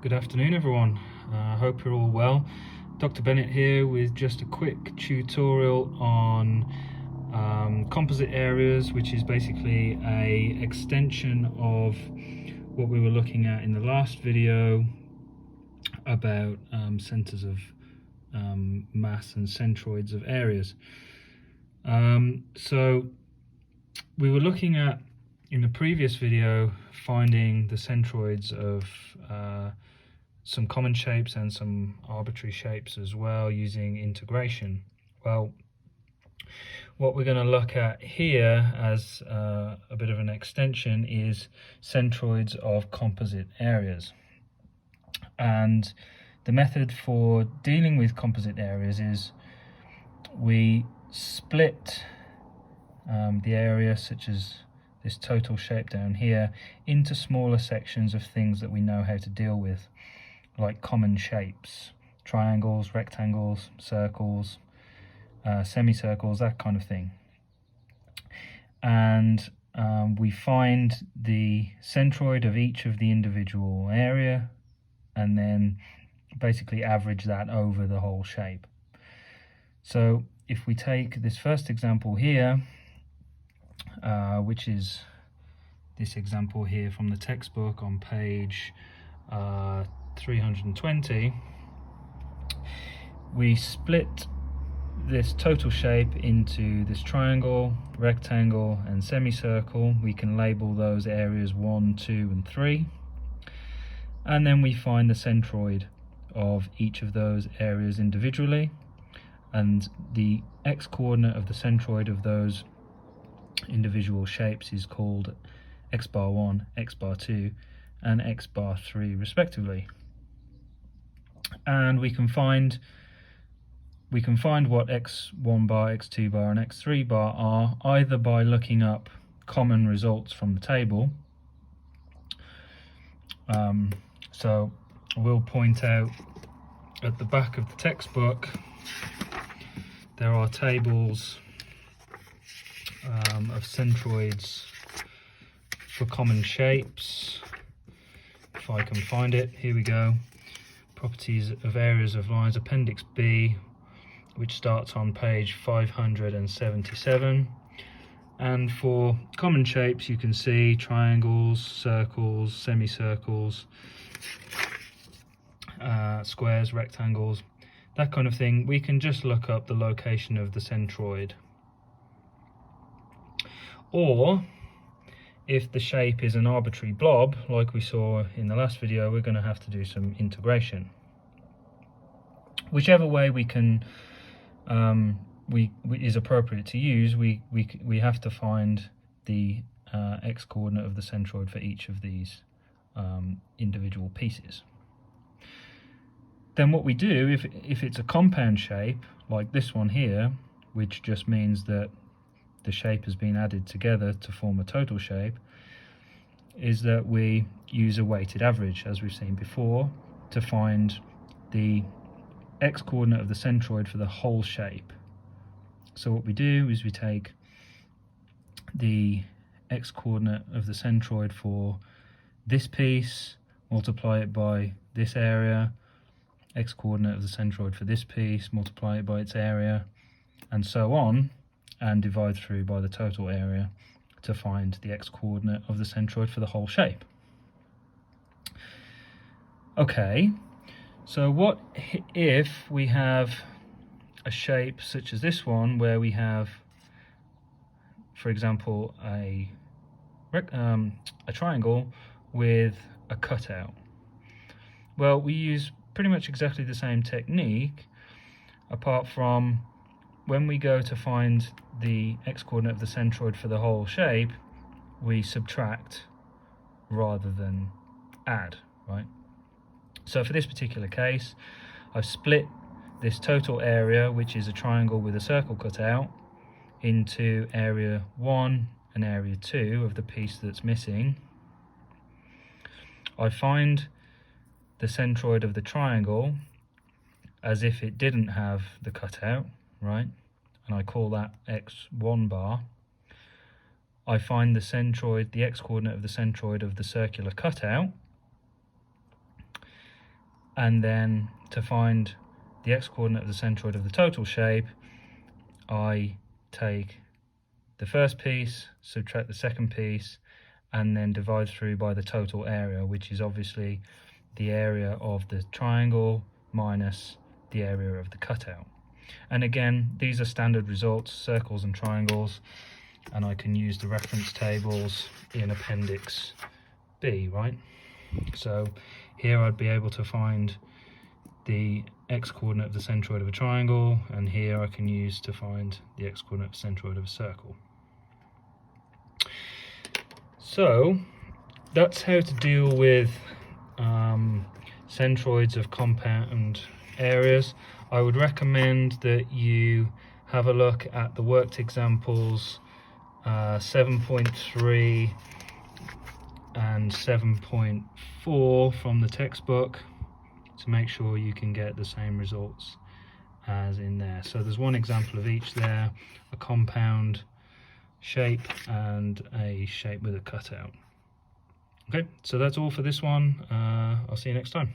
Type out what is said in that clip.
Good afternoon everyone, I hope you're all well. Dr. Bennett here with just a quick tutorial on composite areas, which is basically a extension of what we were looking at in the last video about centers of mass and centroids of areas. So we were looking at, in the previous video, finding the centroids of some common shapes and some arbitrary shapes as well using integration. Well, what we're going to look at here as a bit of an extension is centroids of composite areas. And the method for dealing with composite areas is we split the area, such as this total shape down here, into smaller sections of things that we know how to deal with, like common shapes, triangles, rectangles, circles, semicircles, that kind of thing. And we find the centroid of each of the individual area and then basically average that over the whole shape. So if we take this first example here, which is this example here from the textbook on page 320, we split this total shape into this triangle, rectangle and semicircle. We can label those areas 1, 2 and 3, and then we find the centroid of each of those areas individually, and the x-coordinate of the centroid of those individual shapes is called x bar 1, x bar 2 and x bar 3 respectively. And we can find what x1 bar, x2 bar and x3 bar are either by looking up common results from the table. So we'll point out at the back of the textbook there are tables of centroids for common shapes. If I can find it, here we go. Properties of areas of lines, Appendix B, which starts on page 577. And for common shapes you can see triangles, circles, semicircles, squares, rectangles, that kind of thing. We can just look up the location of the centroid. Or if the shape is an arbitrary blob, like we saw in the last video, we're going to have to do some integration. Whichever way we can is appropriate to use, we have to find the x-coordinate of the centroid for each of these individual pieces. Then what we do, if it's a compound shape like this one here, which just means that the shape has been added together to form a total shape, is that we use a weighted average, as we've seen before, to find the x-coordinate of the centroid for the whole shape. So what we do is we take the x-coordinate of the centroid for this piece, multiply it by this area, x-coordinate of the centroid for this piece, multiply it by its area, and so on, and divide through by the total area to find the x-coordinate of the centroid for the whole shape. Okay, so what if we have a shape such as this one, where we have, for example, a triangle with a cutout? Well, we use pretty much exactly the same technique, apart from when we go to find the x-coordinate of the centroid for the whole shape, we subtract rather than add, right? So for this particular case, I've split this total area, which is a triangle with a circle cut out, into area 1 and area 2 of the piece that's missing. I find the centroid of the triangle as if it didn't have the cutout, right? And I call that x1 bar. I find the centroid, the x-coordinate of the centroid of the circular cutout, and then to find the x-coordinate of the centroid of the total shape, I take the first piece, subtract the second piece, and then divide through by the total area, which is obviously the area of the triangle minus the area of the cutout. And again, these are standard results, circles and triangles, and I can use the reference tables in Appendix B, right? So here I'd be able to find the x-coordinate of the centroid of a triangle, and here I can use to find the x-coordinate of the centroid of a circle. So that's how to deal with centroids of compound areas. I would recommend that you have a look at the worked examples 7.3 and 7.4 from the textbook to make sure you can get the same results as in there. So there's one example of each there, a compound shape and a shape with a cutout. Okay, so that's all for this one. I'll see you next time.